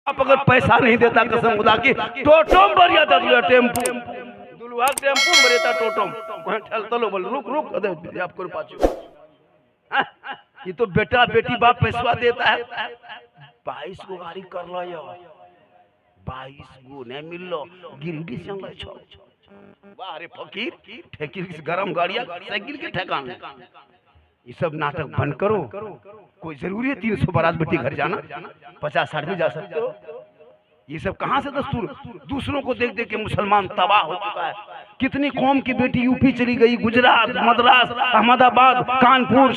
आप अगर पैसा नहीं देता कसम खुदा की टोटम बढ़िया था टेम्पू दुलवा टेम्पू मरेता टोटम वहां ठलता लो बोल रुक रुक अरे आपको पाछू ये तो बेटा बेटी बाप पैसा देता है 22 गो गाड़ी कर लो यो 22 गो नहीं मिल लो गिरडी संग छो वाह रे फकीर ठेकीर की गरम गाड़ियां साइकिल के ठेकान ये सब नाटक बंद करो। कोई जरूरी है 300 बारात बेटी घर जाना 50-60 भी जा सकते हो। ये सब कहाँ से दस्तूर? दूसरों को देख देख के मुसलमान तबाह हो चुका है। कितनी कौम की बेटी यूपी चली गई, गुजरात, मद्रास, अहमदाबाद, कानपुर,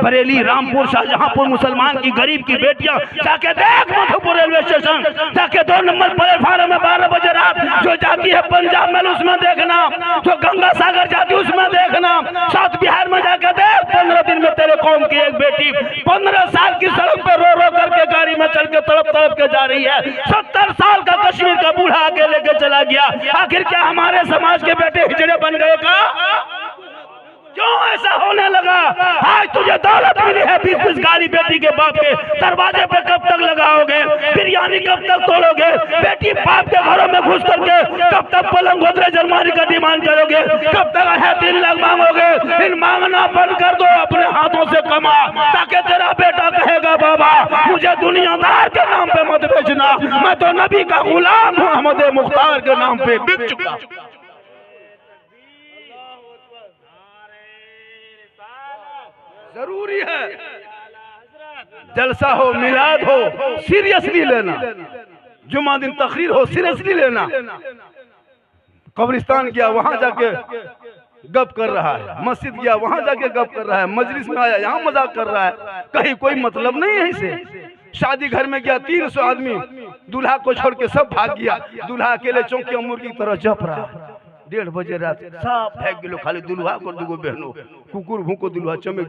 बरेली, रामपुर, शाहजहांपुर, मुसलमान की गरीब की बेटियां जाके देख मधुपुर रेलवे स्टेशन, जाके 2 नंबर प्लेटफार्म में 12 बजे रात जो जाती है पंजाब में उसमें देखना, जो गंगा सागर जाती है उसमें देखना, साउथ बिहार में जाके देख 15 दिन में तेरे कौम की एक बेटी 15 साल की सड़क पे रो रो करके गाड़ी में चल के तड़प तड़प के जा रही है। 70 साल का कश्मीर का बूढ़ा आके लेके चला गया। आखिर क्या हमारे समाज के बेटे हिजड़े बन गए का? क्यों ऐसा होने लगा? आज तुझे दौलत मिली है 20-20 गाड़ी बेटी के बाप के दरवाजे पे कब तक लगाओगे? बिरयानी कब तक तोड़ोगे? बेटी बाप के घरों में घुस करके कब तक पलंग गोदरेज अलमारी का डिमांड करोगे? कब तक 3 लाख मांगोगे? इन मांगना बंद कर दो, अपने हाथों से कमा, ताकि तेरा बेटा कहेगा बाबा मुझे दुनियादार के नाम पे मत बेचना, मैं तो नबी का गुलाम हूँ, अहमद मुख्तार के नाम पे बिक चुका। जरूरी है जलसा हो, मिलाद हो, सीरियसली लेना, जुम्मा दिन तकरीर हो, सीरियसली लेना। कब्रिस्तान गया वहां जाके गप कर रहा है, मस्जिद गया वहां जाके गप कर रहा है, मजलिस में आया यहाँ मजाक कर रहा है, कहीं कोई मतलब नहीं है इसे। शादी घर में गया 300 आदमी, दूल्हा को छोड़ के सब भाग गया, दूल्हा अकेले चौकी मुर्गी की तरह जप रहा है। 1:30 बजे रात सब फेंक गेलो, खाली दुल्हा को दुगो बहनो कुकुर भूको दुल्हा चमक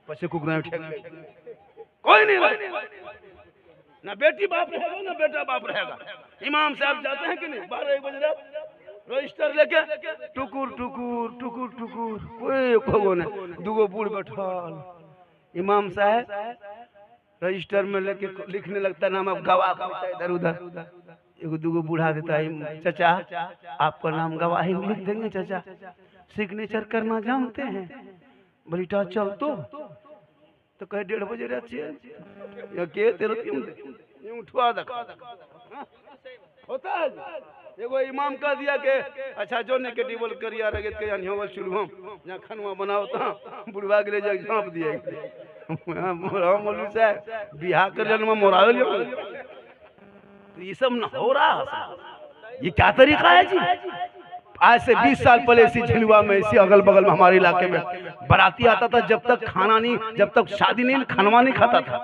पछे कुकुर कोई नहीं रहे, ना बेटी बाप रहेगा ना बेटा बाप रहेगा। इमाम साहब जाते हैं कि नहीं 12-1 बजे रात रजिस्टर लेके टुकुर टुकुर टुकुर टुकुर कोई ने दुगो बूढ़ बैठल, इमाम साहब रजिस्टर में लेके लिखने लगता नाम, अब गवाह इधर उधर, एगो दुगो बूढ़ा देता है, चाचा आपका नाम गवाही में लिख देंगे चाचा, सिग्नेचर करना जानते हैं? बेटा चल तो कहे 1:30 बजे रात के तेरे उठवा होता है। एगो इमाम का दिया के अच्छा जो नेगेटिव बोल करिया रगे के यानी होवल शुरू हम यहां खनवा बनाओ ता बुढ़वा के ले जा झांप दिए मोरा मौलवी साहब बियाह कर लेन में मोराल तो ये सब न हो रहा है। ये क्या तरीका है जी? आज से 20 साल पहले इसी झिलवा में, इसी अगल बगल में हमारे इलाके में बाराती आता था, जब तक खाना नहीं, जब तक शादी नहीं, खानवा नहीं खाता था।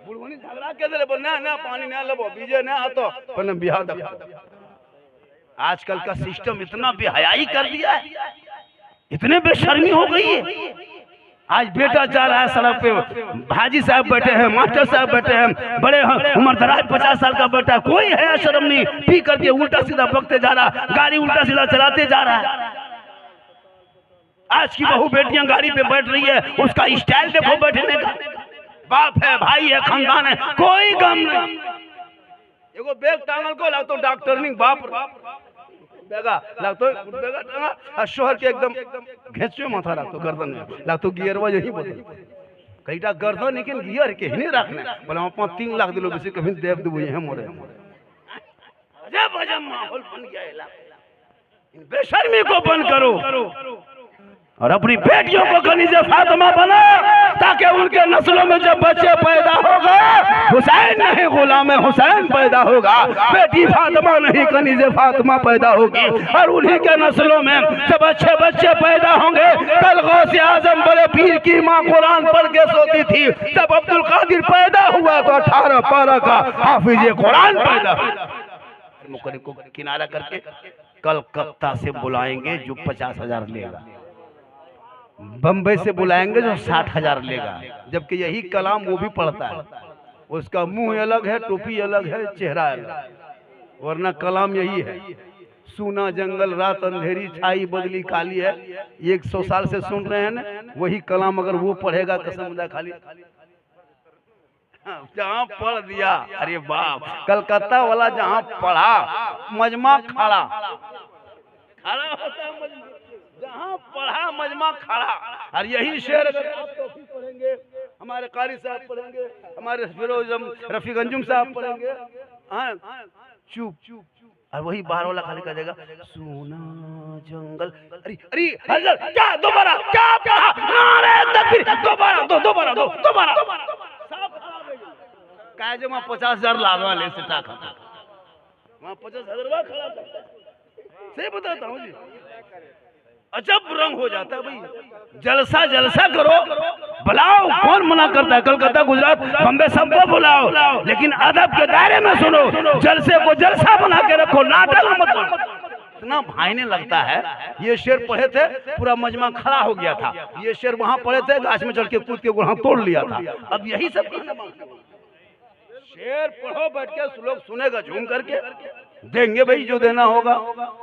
बुढ़वनी झगड़ा के दे ना ना पानी ना लबो बीजे ना आतो पर बिहार दखा। आजकल का सिस्टम इतना बेहयाई कर दिया है, इतने बेशर्मी हो गई है। आज बेटा जा रहा है सड़क पे, भाजी साहब बैठे हैं, मास्टर साहब बैठे हैं, बड़े उम्र दराज 50 साल का बेटा, कोई है शर्म नहीं, पी करके उल्टा सीधा बकते जा रहा, गाड़ी उल्टा सीधा चलाते जा रहा है। आज की बहू बेटियां गाड़ी पे बैठ रही है, उसका स्टाइल देखो बैठने का, बाप है, भाई है, खानदान है, कोई गम नहीं। एगो बैग टांगल को लगतो डॉक्टर नहीं, बाप बेगा लगतो बेगा टांगा शोहर के एकदम घेचो माथा रखतो गर्दन में लगतो गियरवा यही बोल कईटा गर्दन लेकिन गियर के नहीं रखने बोले हम 3 लाख दिलो बेसी कभी देव देबो यही मोरे अजब अजब माहौल बन गया इलाके। बेशर्मी को बंद करो और अपनी बेटियों को कनीज़े फातिमा बना, ताकि उनके नस्लों में जब बच्चे पैदा होगा हुसैन नहीं गुलाम हुसैन पैदा होगा, बेटी फातिमा नहीं कनीज़े फातिमा पैदा होगी। और उन्हीं के नस्लों में जब अच्छे बच्चे पैदा होंगे, कल गौसे आजम बड़े पीर की माँ कुरान पढ़ के सोती थी, जब अब्दुल कादिर पैदा हुआ तो 18 पारा का हाफिज कुरान पैदा हुआ। मुकर्रर को किनारा करके कलकत्ता से बुलाएंगे जो 50,000 लेगा, बम्बई से बुलाएंगे जो 60,000 लेगा, जबकि यही कलाम वो भी पढ़ता है, उसका मुंह अलग है, टोपी अलग है, चेहरा अलग, वरना कलाम यही है। सूना जंगल रात अंधेरी छाई बदली काली है, 100 साल से सुन रहे हैं ना, वही कलाम अगर वो पढ़ेगा कसम खुदा खाली जहाँ पढ़ दिया, अरे बाप, कलकत्ता वाला जहाँ पढ़ा, मजमा खड़ा होता है मजमा, जहाँ पढ़ा मजमा खड़ा। और यही शेर अगर आप तौफीक पढ़ेंगे, हमारे कारी साहब पढ़ेंगे, हमारे फिरोज रफीक अंजुम साहब पढ़ेंगे, हाँ चुप चुप, और वही बाहर वाला खाली कर देगा सोना जंगल। अरे अरे हजर क्या दोबारा क्या पढ़ा, नारे तकबीर, दोबारा काय जो वहाँ 50,000 लागवा ले से टाका, वहाँ 50,000 खड़ा करता है। सही बताता हूँ जी, अजब रंग हो जाता है भाई। जलसा करो, बुलाओ, कौन मना करता है? कलकत्ता, गुजरात, बम्बे सबको बुलाओ, लेकिन अदब के दायरे में सुनो। जलसे को जलसा बना के रखो, नाटक मत करो। इतना भाईने लगता है। ये शेर पढ़े थे, पूरा मजमा खड़ा हो गया था। ये शेर वहां पढ़े थे, गाछ में चढ़ के कूद के गुढ़ा तोड़ लिया था। अब यही सब शेर पढ़ो, बैठ के लोग सुनेगा झूम करके, देंगे भाई जो देना होगा।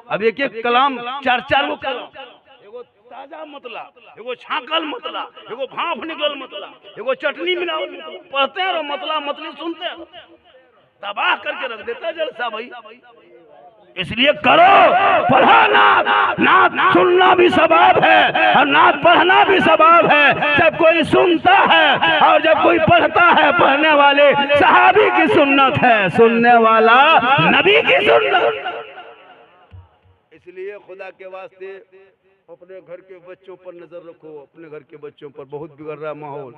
अब एक कलाम 4 गो कलाम, एगो ताजा मतला, एगो छाकल मतला, एगो भाप निकल मतला, एगो चटनी मिलावल मतला, पढ़ते हैं और मतला मतली सुनते हैं, तबाह करके रख देता जलसा भाई। इसलिए करो, पढ़ा नात सुनना भी सवाब है और नात पढ़ना भी सवाब है। जब कोई सुनता है और जब कोई पढ़ता है, पढ़ने वाले सहाबी की सुन्नत है, सुनने वाला नबी की सुन्नत। इसलिए खुदा के वास्ते अपने घर के बच्चों पर नजर रखो। अपने घर के बच्चों पर बहुत बिगड़ रहा है माहौल,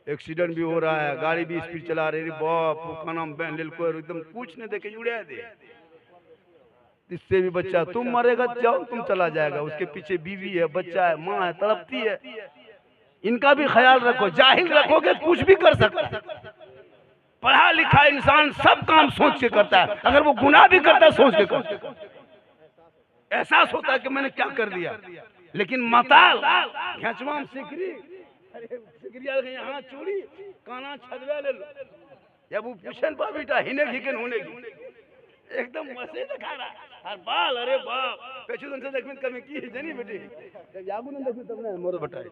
एक्सीडेंट भी हो रहा है, गाड़ी भी स्पीड चला रही है, बाप खाना बहन ले को एकदम कुछ नहीं देखे जुड़े दे। इससे भी बच्चा, तुम मरेगा जाओ, तुम चला जाएगा, उसके पीछे बीवी है, बच्चा है, माँ है, तड़पती है। इनका भी ख्याल रखो। जाहिल रखोगे कुछ भी कर सकता है। पढ़ा लिखा इंसान सब काम सोच के करता है, अगर वो गुनाह भी करता है सोच के करता है, एहसास होता है कि मैंने क्या कर दिया। लेकिन मताल घेचवाम सिकरी, यहाँ चूड़ी काना छदवा ले लो, जब वो पूछन पा बेटा हिने घिकन होने एकदम मसे दिखा रहा और बाल, अरे बाप पेचुदन से देखमिन कमी की जनी बेटी, जब यागुन देखमिन तबने मोर बटाई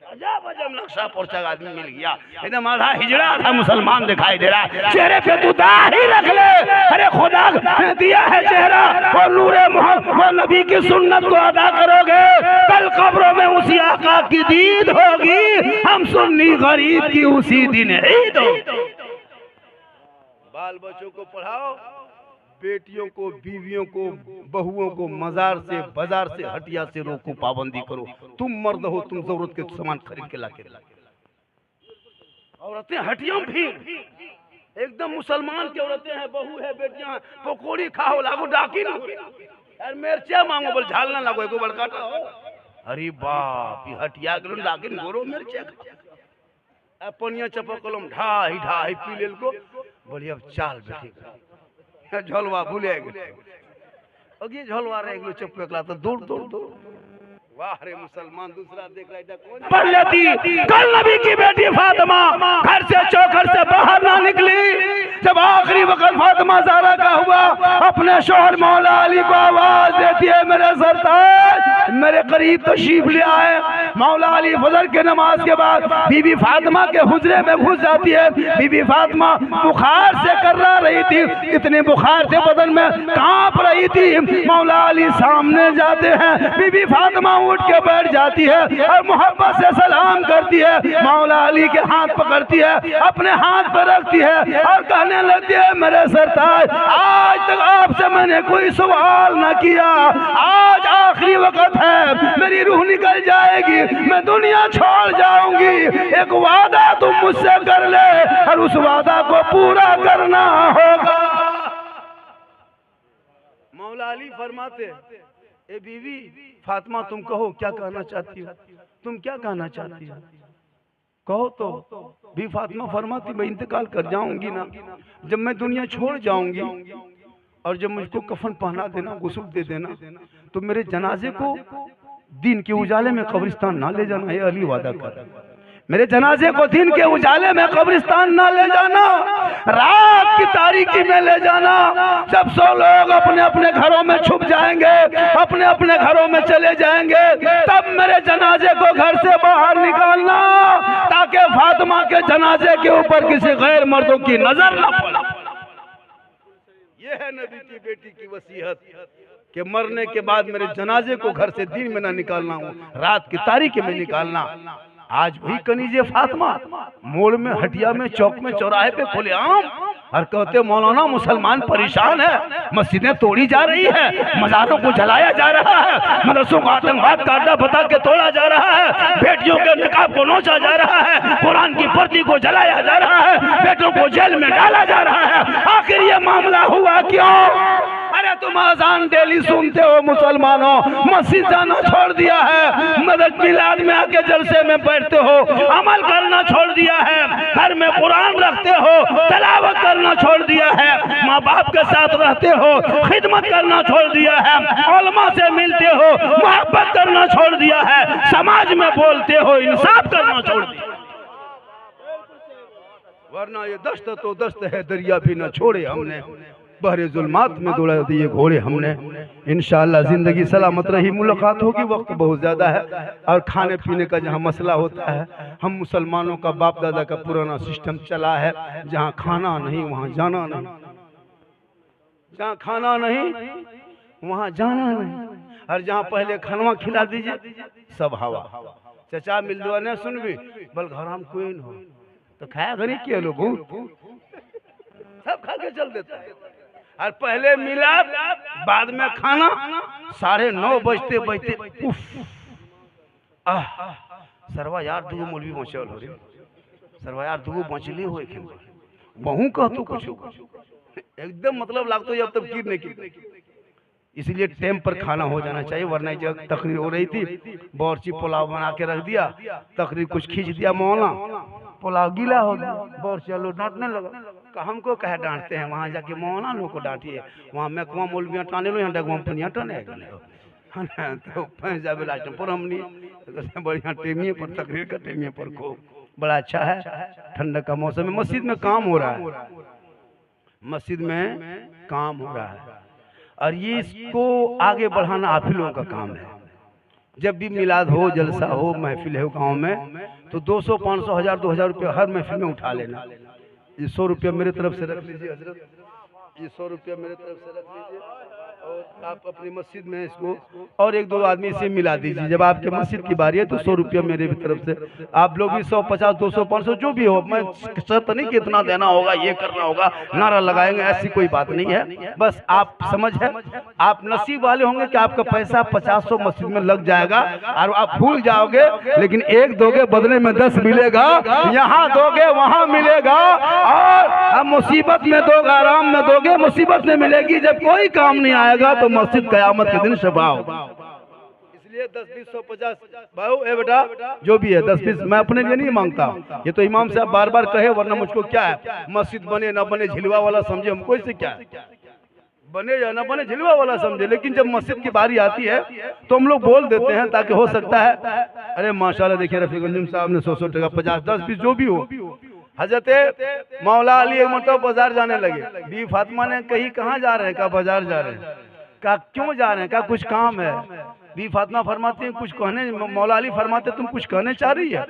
अजब नक्शा पोर्चा आदमी मिल गया, एकदम आधा हिजड़ा आधा मुसलमान दिखाई दे रहा है। चेहरे पे तू दाढ़ी रख ले, अरे खुदा ने दिया है चेहरा और नूरे मोहम्मद नबी की सुन्नत को अदा करोगे, कल कब्रों में उसी आका की दीद होगी, हम सुन्नी गरीब की उसी दिन ईद होगी। बाल बच्चों को पढ़ाओ, बेटियों को, बीवियों को, बहुओं को मजार से, बाजार से, हटिया से रोको, पाबंदी करो। तुम मर्द हो, तुम जरूरत के सामान खरीद के लाके औरतें हटिया भी एकदम मुसलमान की औरतें हैं, बहू है, बेटियां हैं, पकौड़ी खाओ लागो डाकी ना यार, मिर्चा मांगो बोल झाल ना लागो एगो बड़का हो। अरे बाप, हटिया के डाकिन गोरो मिर्चा पनिया चपकलम ढाई ढाई पी लेल को बढ़िया चाल बैठे झोलवा भूले गए झोलवा रहे चपकला तो दूर दूर दूर। वाह रे मुसलमान, दूसरा देख रहा है कौन पढ़ लेती। कल नबी की बेटी फातिमा घर से चौखट से बाहर ना निकली, जब आखिरी वक्त फातिमा ज़हरा का हुआ, अपने शोहर मौला अली को आवाज देती है, मेरे सरताज मेरे करीब तशरीफ ले आए। मौला अली फजर के नमाज के बाद बीबी फातिमा के हुजरे में घुस जाती है। बीबी फातिमा बुखार से कर्रा रही थी, इतने बुखार थे बदन में, कांप रही थी। मौला अली सामने जाते हैं, बीबी फातिमा उठ के बैठ जाती है और मोहब्बत से सलाम करती है। मौला अली के हाथ पकड़ती है, अपने हाथ पर रखती है और कहने लगती है, मेरे सरताज आज तक आपसे मैंने कोई सवाल न किया, आज आखिरी वक्त है, मेरी रूह निकल जाएगी, मैं दुनिया छोड़ जाऊंगी, एक वादा तुम मुझसे कर ले और उस वादा को पूरा करना होगा। मौला अली फरमाते, ए बीवी फातिमा तुम कहो क्या कहना चाहती हो, तुम क्या कहना चाहती हो, कहो तो। भी फातिमा फरमाती, मैं इंतकाल कर जाऊंगी ना, जब मैं दुनिया छोड़ जाऊंगी और जब मुझको कफन पहना देना, गुस्ल दे देना, तो मेरे जनाजे को दिन के उजाले में कब्रिस्तान ना ले जाना। ये अली वादा कर, मेरे जनाजे को दिन के उजाले में कब्रिस्तान ना ले जाना, रात की तारीकी में ले जाना। जब सौ लोग अपने अपने घरों में छुप जाएंगे, अपने अपने घरों में चले जाएंगे, तब मेरे जनाजे को घर से बाहर निकालना, ताकि ताकि फातिमा के जनाजे के ऊपर किसी गैर मर्दों की नजर न पड़े। ये है नबी की बेटी की वसीयत कि मरने के बाद मेरे जनाजे को घर से दिन में ना निकालना हो, रात की तारीकी में निकालना। आज वही कनीजे फातिमा मोड़ में, हटिया में, चौक में, चौराहे पे खुलेआम और कहते मौलाना मुसलमान परेशान है, मस्जिदें तोड़ी जा रही है, मज़ारों को जलाया जा रहा है, मदरसों को आतंकवाद का अड्डा बता के तोड़ा जा रहा है, बेटियों के निकाब को नोचा जा रहा है, कुरान की पर्दी को जलाया जा रहा है, बेटों को जेल में डाला जा रहा है। आखिर ये मामला हुआ क्यों? अरे तुम अजान डेली सुनते हो मुसलमानों, मस्जिद जाना छोड़ दिया है, मदद मिलाद में आके जलसे में बैठते हो, अमल करना छोड़ दिया है, घर में कुरान रखते हो, तलावत करना छोड़ दिया है, माँ बाप के साथ रहते हो, खिदमत करना छोड़ दिया है, उलमा से मिलते हो, मोहब्बत करना छोड़ दिया है, समाज में बोलते हो, इंसाफ करना छोड़ दिया। वरना ये दस्त तो दस्त है, दरिया भी न छोड़े हमने, बहरे जुल्मात में दौड़ा दिए घोड़े हमने। इंशाअल्लाह जिंदगी सलामत रही, मुलाकात होगी, वक्त बहुत ज़्यादा है। और खाने पीने का जहाँ मसला होता है, हम मुसलमानों का बाप दादा का पुराना सिस्टम चला है, जहाँ खाना नहीं वहाँ जाना नहीं, जहाँ खाना नहीं वहाँ जाना नहीं, और जहाँ पहले खानवा खिला दीजिए सब हवा। चचा मिल दो ने सुन भी बल घर हम कोई न हो तो खाया घर के लोग सब खा के चल देता है। और पहले मिला, बाद में खाना, 9:30 बजते बजते उफ सरवा यार दूगो मौलवी मचल हो रे, सरवा यार दूगो मछली हो बहु कह तू कुछ एकदम मतलब लागतो जब तक गिर नहीं। इसलिए टाइम पर खाना हो जाना चाहिए, वरना जब तकरीर हो रही थी बावर्ची पुलाव बना के रख दिया, तकरीर कुछ खींच दिया मौला, पुलाव गीला हो गया, बावर्ची लोग डांटने लगा। हमको कहे डांटते हैं, वहाँ जाके मौलाना लोग को डांटिए, वहाँ मैं कुआं मौलवियाँ टाने लो, यहाँ डगवा पनिया टाने तो फंस जाए लास्ट पर हमने बढ़िया टेमिए पर तकरीर का टेमिए पर को बड़ा अच्छा है। ठंडक का मौसम में मस्जिद में काम हो रहा है, मस्जिद में काम हो रहा है, और ये इसको आगे बढ़ाना आप ही लोगों का काम है। जब भी मिलाद हो, जलसा हो, महफिल हो गांव में, तो 200, 500, 1000, 2000 रुपये हर महफिल में उठा लेना। ये 100 रुपया मेरे तरफ से रख लीजिए हजरत, ये 100 रुपया मेरे तरफ से रख लीजिए, और आप अपनी मस्जिद में इसको और 1-2 आदमी से मिला दीजिए। जब आपके मस्जिद की बारी है तो 100 रुपया मेरे भी तरफ से, आप लोग भी 100, 50, 200, 500 जो भी हो, मैं शर्त नहीं कि इतना देना होगा, ये करना होगा, नारा लगाएंगे, ऐसी कोई बात नहीं है। बस आप समझ है, आप नसीब वाले होंगे कि आपका पैसा 50-100 मस्जिद में लग जाएगा और आप भूल जाओगे, लेकिन 1 दोगे बदले में 10 मिलेगा, यहाँ दोगे वहाँ मिलेगा, और मुसीबत में दोगे, आराम में दोगे, मुसीबत में मिलेगी। जब कोई काम नहीं आएगा तो मस्जिद कयामत के दिन शफा होगा। इसलिए 10, 20, 100, 50 भाई ए बेटा जो भी है 10, 20 मैं अपने लिए नहीं मांगता, ये तो इमाम साहब बार बार कहे, वरना मुझको क्या है, मस्जिद बने ना बने झिलवा वाला समझे, हमको इससे क्या है, बने या ना बने झिलवा वाला समझे। लेकिन जब मस्जिद की बारी आती है तो हम लोग बोल देते हैं, ताकि हो सकता है अरे माशाल्लाह देखिए रफीक अंजुम साहब ने 100 टका 50, 10, 20 जो भी हो। हजरत मौला अली एक मतलब बाजार जाने लगे, बीवी फातिमा ने कही कहाँ जा रहे हैं, कहा बाजार जा रहे हैं, कहा क्यों जा रहे हैं, कहा कुछ काम है। बीवी फातिमा फरमाती है कुछ कहने, मौला अली फरमाते तुम कुछ कहने चाह रही है,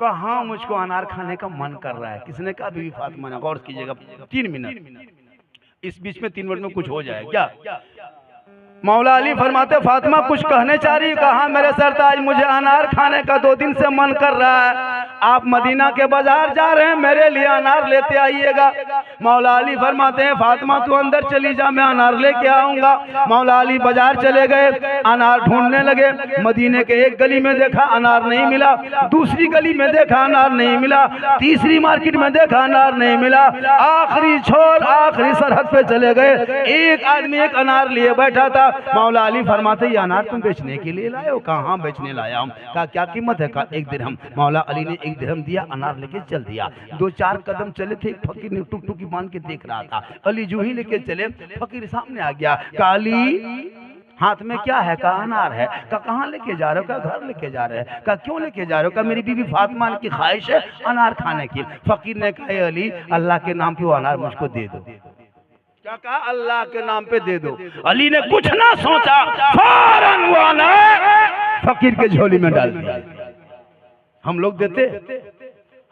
कहा हाँ मुझको अनार खाने का मन कर रहा है। किसने कहा? बीवी फातिमा ने। गौर कीजिएगा 3 मिनट, इस बीच में 3 मिनट में कुछ हो जाए क्या? मौला अली फरमाते फातिमा कुछ कहने चाह रही है, कहा मेरे सरताज मुझे अनार खाने का 2 दिन से मन कर रहा है, आप मदीना के बाजार जा रहे हैं, मेरे लिए अनार लेते आइएगा। मौला अली फरमाते हैं फातिमा तू अंदर चली जा, मैं अनार लेके आऊंगा। मौला अली बाजार चले गए, अनार ढूंढने लगे। मदीने के एक गली में देखा अनार नहीं मिला, दूसरी गली में देखा अनार नहीं मिला, तीसरी मार्केट में देखा अनार नहीं मिला, आखिरी छोर आखिरी सरहद पे चले गए। एक आदमी एक अनार लिए बैठा था। मौला अली फरमाते ये अनार तुम बेचने के लिए लाए हो? कहा हाँ बेचने लाया हूँ। कहा क्या कीमत है? कहा 1 दिरहम। मौला अली ने 1 दिरहम दिया, अनार लेके चल दिया। 2-4 कदम चले थे, फकीर ने टुक टुकी बांध के देख रहा था। अली जो ही लेके चले, फकीर सामने आ गया। कहा अली हाथ में क्या है? कहा अनार है। कहा कहाँ लेके जा रहे हो? कहा घर लेके जा रहे हैं। कहा क्यों लेके जा रहे हो? कहा मेरी बीवी फातिमा की ख्वाहिश है अनार खाने की। फकीर ने कहा अली अल्लाह के नाम पे वो अनार मुझको दे दो। क्या कहा? अल्लाह के नाम पे दे दो। अली ने कुछ ना सोचा, फौरन वो अनार फकीर के झोली में डाल दिया। हम लोग देते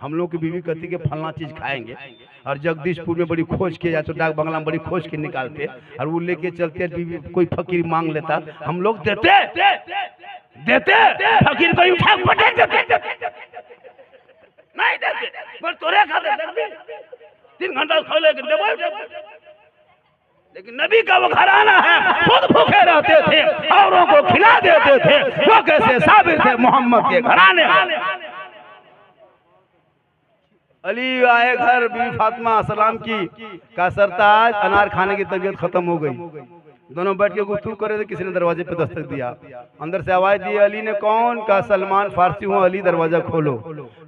हम लोग की बीवी कहती कि फलना चीज खाएंगे, और जगदीशपुर में बड़ी खोज के या तो डाक बंगला में बड़ी खोज के निकालते, और वो लेके चलते, बीवी कोई फकीर मांग लेता, हम लोग देते फकीर को उठा पटक देते, नहीं देते, पर तोरे खाते 3 घंटा खा लेके। लेकिन नबी का वो घराना है, खुद भूखे रहते थे, औरों को खिला देते थे, वो कैसे साबिर थे मोहम्मद के घराने। अली आए घर, बीवी फातिमा सलाम की का सरताज, अनार खाने की तबीयत खत्म हो गई। दोनों बैठ के गुफ्तगू कर रहे थे, किसी ने दरवाजे पे दस्तक दिया, अंदर से आवाज दी, अली ने कौन? का सलमान फारसी हूँ। अली दरवाजा खोलो।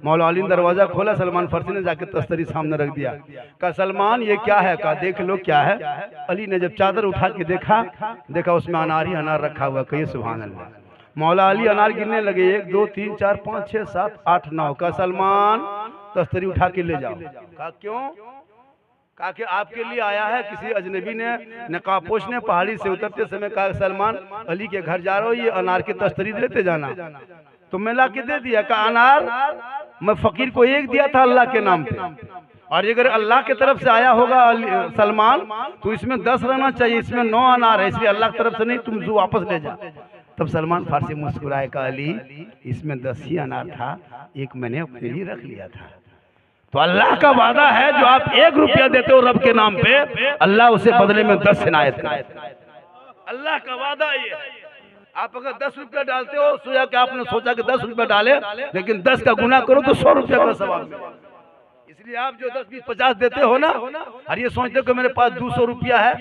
मौला अली ने दरवाजा खोला, सलमान फारसी ने जाके तस्तरी सामने रख दिया। का सलमान ये क्या है? का देख लो क्या है। अली ने जब चादर उठा के देखा उसमें अनार ही अनार रखा हुआ। कहिए सुभान अल्लाह। मौला अली अनार गिनने लगे, 1 2 3 4 5 6 7 8 9। का सलमान तस्तरी उठा के ले जाओ। का क्यों? कहा कि आपके लिए आया है। किसी अजनबी ने नकाबपोश ने पहाड़ी से उतरते समय कहा, सलमान अली के घर जा रहा हो, ये अनार की तस्तरी लेते जाना। तो मैं ला के दे दिया। का अनार मैं फकीर को एक दिया था अल्लाह के नाम पे, और अगर अल्लाह की तरफ से आया होगा सलमान तो इसमें 10 रहना चाहिए, इसमें 9 अनार है, इसलिए अल्लाह की तरफ से नहीं, तुम जो वापस ले जा। तब सलमान फारसी मुस्कुराए, का अली इसमें 10 ही अनार था, एक मैंने अपने लिए रख लिया था। तो अल्लाह का वादा है, जो आप 1 रुपया देते हो रब के नाम पे, अल्लाह उसे बदले में 10 इनायत करे। अल्लाह का वादा ये है। आप अगर 10 रुपया डालते हो, सोचा कि आपने सोचा कि 10 रुपया डाले, लेकिन 10 का गुना करो तो 100 रुपया का सवाब मिलेगा। इसलिए आप जो 10 20 50 देते हो ना, और ये सोचते हो कि मेरे पास 200 रुपया है,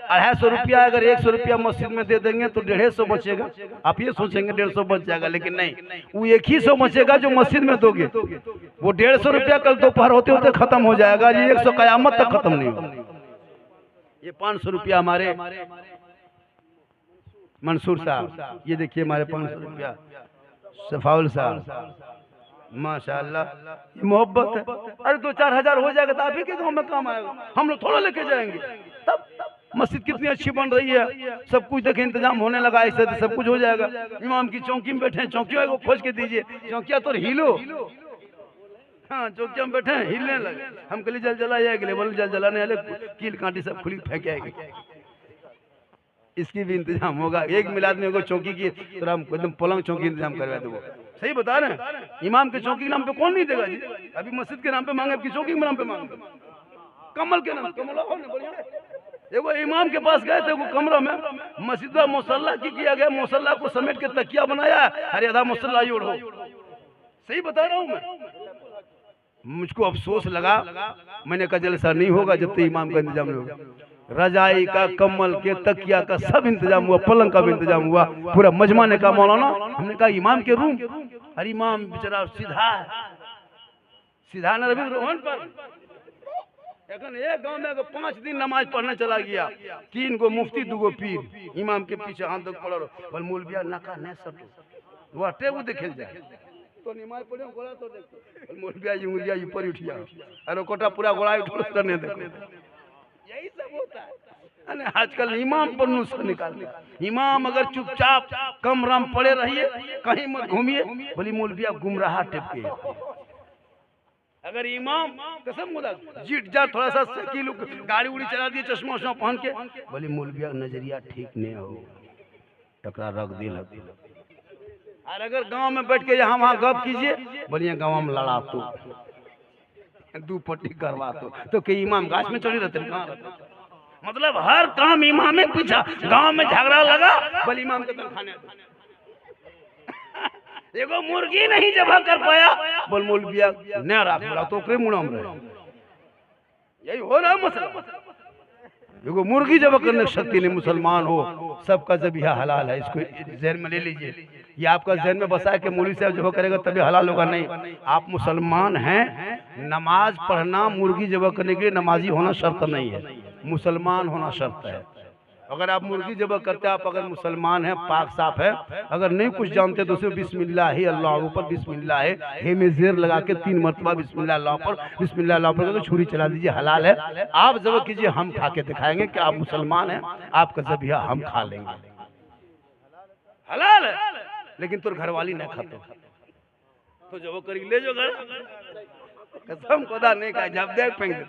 250 रुपया, अगर 100 रुपया मस्जिद में दे देंगे तो 150 बचेगा। आप ये सोचेंगे 150 बच जाएगा, लेकिन नहीं, वो 100 बचेगा जो मस्जिद में दोगे। वो 150 रुपया कल दोपहर होते होते खत्म हो जाएगा, ये 100 कयामत तक खत्म नहीं होगा। ये 500 रुपया हमारे मंसूर साहब, ये देखिए हमारे 500 रुपया सफाउल साहब, माशाअल्लाह, ये मोहब्बत है। अरे 2-4 हजार हो जाएगा तो आप ही के गाँव में काम आएगा, हम लोग थोड़ा लेके जाएंगे। तब मस्जिद कितनी अच्छी बन रही है, सब कुछ देखे इंतजाम होने लगा, ऐसे सब कुछ हो जाएगा। इमाम की चौकी में बैठे हैं, चौकियों को खोज के दीजिए, चौकिया तो हिलो। हाँ, चौकिया में बैठे हैं, हिलने लगे। हम कल जल जला जाएंगे, बोले जल जलाने वाले कील कांटी सब खुली फेंक आएगी। इसकी भी इंतजाम होगा। एक मिलाद में चौकी की तो हम एकदम पलंग चौकी इंतजाम करवा दो। सही बता रहे हैं, इमाम के चौकी के नाम पे कौन नहीं देगा जी? अभी मस्जिद के नाम पे मांगे, आपकी चौकी के नाम पे मांगे, कमल के नाम, कमल बढ़िया। देखो इमाम के पास गए थे, वो कमरा में मस्जिद मुसल्ला की किया गया, मुसल्ला को समेट के तकिया बनाया, अरे आधा मुसल्ला ही उड़ो। सही बता रहा हूँ मैं। मुझको अफसोस लगा, मैंने कहा जलसा नहीं होगा जब तक इमाम का इंतजाम नहीं होगा। रजाई का, कम्बल के, तकिया का सब इंतजाम हुआ, पलंग का भी इंतजाम हुआ। पूरा मजमा ने कहा मौलाना, हमने कहा इमाम के रूम, अरे इमाम बेचारा सीधा न रवि रोहन पर। एक गांव में 5 दिन नमाज पढ़ने चला गया, 3 गो मुफ्ती 2 गो पीर, इमाम के पीछे हाथ तक पड़ा रहो, बोल मौलविया नका न सटो वो टेबू देखे जाए तो नमाज पढ़े गोला तो देखो, बोल मौलविया जी मुर्गिया ऊपर उठ जाओ, अरे कोटा पूरा गोला उठ करने देखो। यही सब होता है। आजकल इमाम पर नुस्खा निकालते, इमाम अगर चुपचाप कमरा में पड़े रहिए, कहीं मत घूमिए, बोली मौलविया गुमराह टिपके। अगर इमाम कसम खुदा जीट जा थोड़ा सा साइकिल गाड़ी उड़ी चला दिए, चश्मा वश्मा पहन के, बोली मौलविया नजरिया ठीक नहीं हो, टकरा रख दी लग। और अगर गांव में बैठ के यहाँ वहाँ गप कीजिए, बोलिए गांव में लड़ा तो 2 पट्टी करवा तो कि इमाम गाछ में चढ़ी रहते कहाँ रहते। मतलब हर काम इमाम में पीछा, गांव में झगड़ा लगा, बोल इमाम के तन खाने एगो मुर्गी नहीं जबा कर पाया, बोल मौलविया न राख बोला तो ओकरे मुंह में रहे। यही हो रहा मसला। एगो मुर्गी जबा करने की शक्ति नहीं, मुसलमान हो सबका ज़बीहा हलाल है, इसको ज़हन में ले लीजिए। ये आपका ज़हन में बसा है कि मौलवी साहब जबा करेगा तभी हलाल होगा, नहीं। आप मुसलमान हैं, नमाज पढ़ना, मुर्गी जबा करने के लिए नमाजी होना शर्त नहीं है, मुसलमान होना शर्त है। अगर आप मुर्गी जबा करते हैं, आप अगर मुसलमान हैं, पाक साफ है, अगर नहीं कुछ जानते तो सिर्फ बिस्मिल्लाह ही अल्लाह ऊपर बिस्मिल्लाह है, हे में ज़ेर लगा के 3 मरतबा बिस्मिल्लाह अल्लाह पर, बिस्मिल्लाह अल्लाह पर छुरी चला दीजिए, हलाल है। आप जबा कीजिए, हम खा के दिखाएंगे कि आप मुसलमान हैं, आपका ज़बीहा हम खा लेंगे, हलाल है। लेकिन तो घर वाली नहीं खाते, तो जब करी ले जो घर कसम खुदा नहीं कहा, जब देख फेंक दे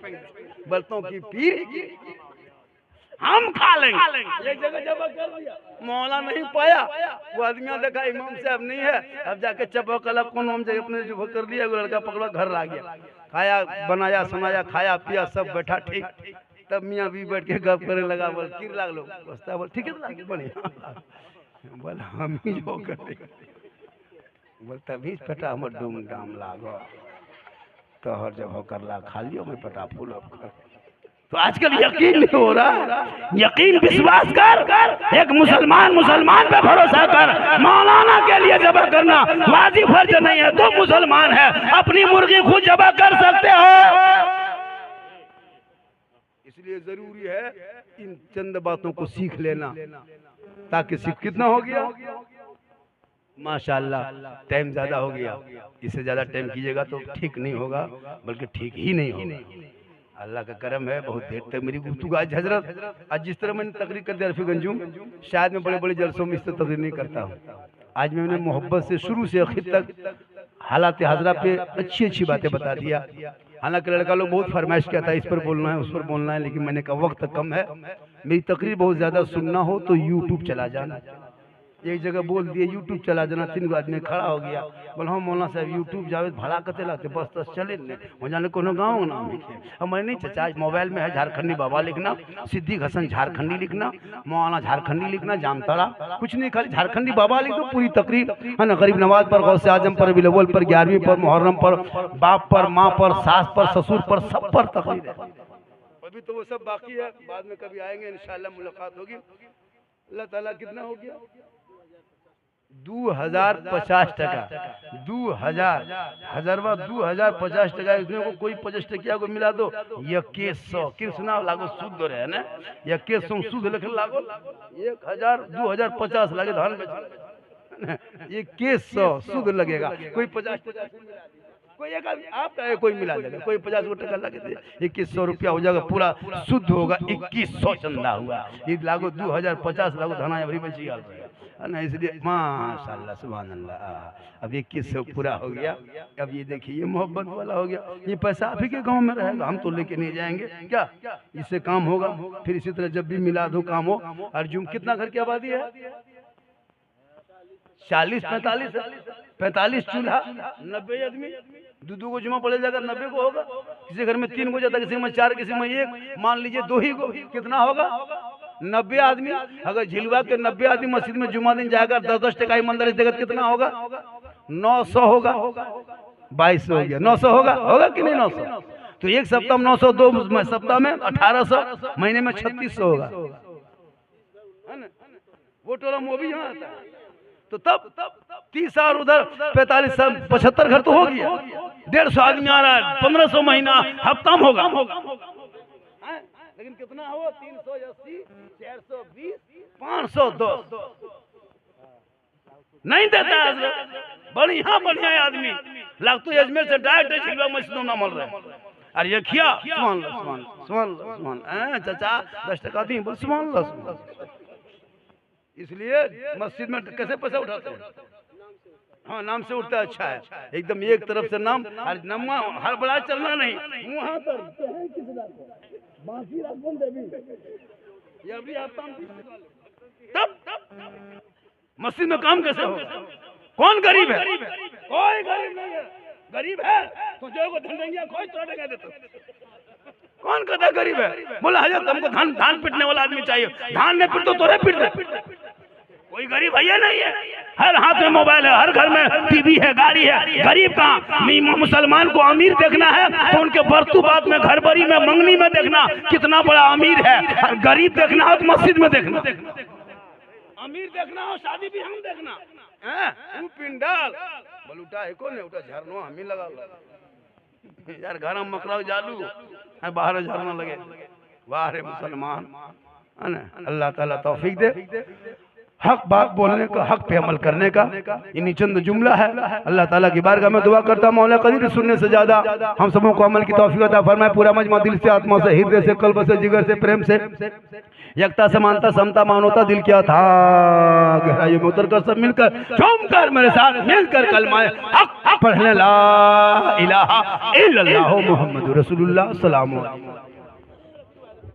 बर्तनों की पीर हम खा लेंगे। एक जगह जब कर दिया, मौला नहीं पाया, वो आदमी देखा इमाम साहब नहीं है, अब जाके चबक अलग कौन हम जगह अपने जो कर लिया, वो लड़का पकड़ा घर ला गया, खाया बनाया सुनाया, खाया पिया सब बैठा ठीक। तब मियाँ भी बैठ के गप करने लगा, बोल किर लाग लो बस्ता, बोल ठीक है बढ़िया, बोल हम ही जो कर बोल तभी पटा हम डूम डाम लागो तो हर जब होकर ला खा लियो मैं पटा फूल कर। तो आजकल यकीन नहीं हो रहा, यकीन विश्वास कर, एक मुसलमान पे भरोसा कर, मौलाना के लिए जबा करना वाजिब फर्ज नहीं है, तो मुसलमान है, अपनी मुर्गी खुद जबा कर सकते हो। इसलिए जरूरी है इन चंद बातों को सीख लेना, ताकि सीख कितना हो गया माशाल्लाह, टाइम ज्यादा हो गया, इससे ज्यादा टाइम कीजिएगा तो ठीक नहीं होगा, बल्कि ठीक ही नहीं होगा। अल्लाह का करम है, बहुत देर तक मेरी गुफ्तगू आज हजरत, आज जिस तरह मैंने तकरीर कर दिया रफीगंजू, शायद मैं बड़े बड़े जलसों में इस तरह तकरीर नहीं करता हूँ। आज मैंने मोहब्बत से शुरू से आखिर तक हालात हाजरा पे अच्छी अच्छी बातें बता दिया। हालांकि लड़का लोग बहुत फरमाइश किया था इस पर बोलना है उस पर बोलना है, लेकिन मैंने कहा वक्त कम है, मेरी तकरीर बहुत ज्यादा सुनना हो तो यूट्यूब चला जाना, एक जगह बोल दिए यूट्यूब चला जाना, 3 आदमी खड़ा हो गया, बोल हाँ मौलाना साहब यूट्यूब जावे भाड़ा कते लाते बस तस चले ने वो जाने कोनो गाँव नाम लिखे, अब मैं नहीं चचा मोबाइल में है झारखंडी बाबा लिखना, सिद्दीक हसन झारखंडी लिखना, मौलाना झारखंडी लिखना, जामताड़ा कुछ नहीं, खाली झारखंडी बाबा लिख दो, पूरी तकरीर है ना, गरीब नवाज पर, गौसे आजम पर, रबीउल अव्वल पर, 11वीं पर, मुहर्रम पर, बाप पर, माँ पर, सास पर, ससुर पर, सब पर तकरीर है। अभी तो वो सब बाकी है, बाद में कभी आएंगे इंशाल्लाह मुलाकात होगी। अल्लाह ताला कितना हो गया 2050 टका, 2050 टका, इसमें को कोई 50 टकिया को मिला दो 2100 कृष्णा लागो शुद्ध रहे ना, 2100 शुद्ध लिख लागो 1000 2050 लगे धान बेच 2100 शुद्ध लगेगा, कोई 50 टका कोई एक आपका कोई मिला देगा, कोई 50 टका लगे 2100 रुपया हो जाएगा, पूरा शुद्ध होगा, 2100 चंदा हुआ, ये लागो 2050 लागो धाना अभी बची है ना, इसलिए माशाल्लाह सुभान अल्लाह। अब 2100 पूरा हो गया, अब ये देखिए ये मोहब्बत वाला हो गया, ये पैसा आप ही के गांव में रहेगा, हम तो लेके नहीं जाएंगे क्या, इससे काम होगा। फिर इसी तरह जब भी मिलाद हो काम हो, अर्जुन कितना घर की आबादी है 40 45 चूल्हा 90 आदमी, दो को जुमा पड़े जाकर 90 को होगा, किसी घर में 3 को जाता, किसी में 4, किसी में 1, मान लीजिए 2 ही को, कितना होगा 90 आदमी। अगर झिलवा के 90 आदमी मस्जिद में जुमा दिन जाकर 10-10 टका ईमानदारी देगा, कितना होगा 900 होगा, 2200 हो गया, 900 होगा कि नहीं 900, तो एक सप्ताह में 900, 2 सप्ताह में 1800, महीने में 3600 होगा, है ना। वो टोला मोबी यहाँ आता है, तो तब 30 और उधर 45 75 घर तो हो गया, 150 आदमी आ रहा है, 1500 महीना हफ्ता में होगा, लेकिन कितना हो 380 420 510 नहीं देता है। बढ़िया बढ़िया आदमी लगतो अजमेर से डायरेक्ट झिलवा मस्जिद में मिल रहा है, अरे ये खिया सुमान चाचा 10 टका दी, बोल सुमान। इसलिए मस्जिद में कैसे पैसा उठाते हैं, हाँ नाम से उठता है, अच्छा है एकदम एक तरफ से नाम, नम्मा हर बड़ा चलना नहीं, वहाँ पर बाकी तब मस्जिद में काम कैसे होगा, कौन गरीब है, कोई गरीब नहीं है, गरीब है तो जो को धन देंगे कोई तोड़ देगा देता, कौन कहता गरीब है, बोला हजरत हमको धान पीटने वाला आदमी चाहिए, धान नहीं पीट तो तोरे पीट दे, कोई गरीब भैया नहीं है, हर हाथ में मोबाइल है, हर घर में टीवी है, गाड़ी है, गरीब कहाँ। मुसलमान को अमीर देखना है तो उनके बर्तू बात में, घर बरी में, मंगनी में देखना कितना बड़ा अमीर है, और गरीब देखना हो तो मस्जिद में देखना, अमीर देखना हो शादी भी हम देखना है, पिंडाल बोल उठा है कौन है, उठा झरनो हम ही लगा यार, घर में मकरा जालू है, बाहर झरना लगे, वाह रे मुसलमान है ना, अल्लाह ताला तौफीक दे। हक बात बोलने का, हक पे अमल करने का। इन्हीं चंद जुमला है। अल्लाह ताला की बारगाह में दुआ करता मौला कदीर सुनने से ज्यादा हम सबों को अमल की तौफीक अता फरमाए। पूरा मजमा दिल से, आत्मा से, हृदय से, कल्ब से, जिगर से, प्रेम से, एकता, समानता, समता, मानवता दिल क्या था गहराइयों में उतर कर सब मिलकर झूम कर मेरे साथ मिलकर कलमाए हक पढ़ने ला इलाहा इल्लल्लाह मुहम्मदुर रसूलुल्लाह सल्लल्लाहु अलैहि वसल्लम।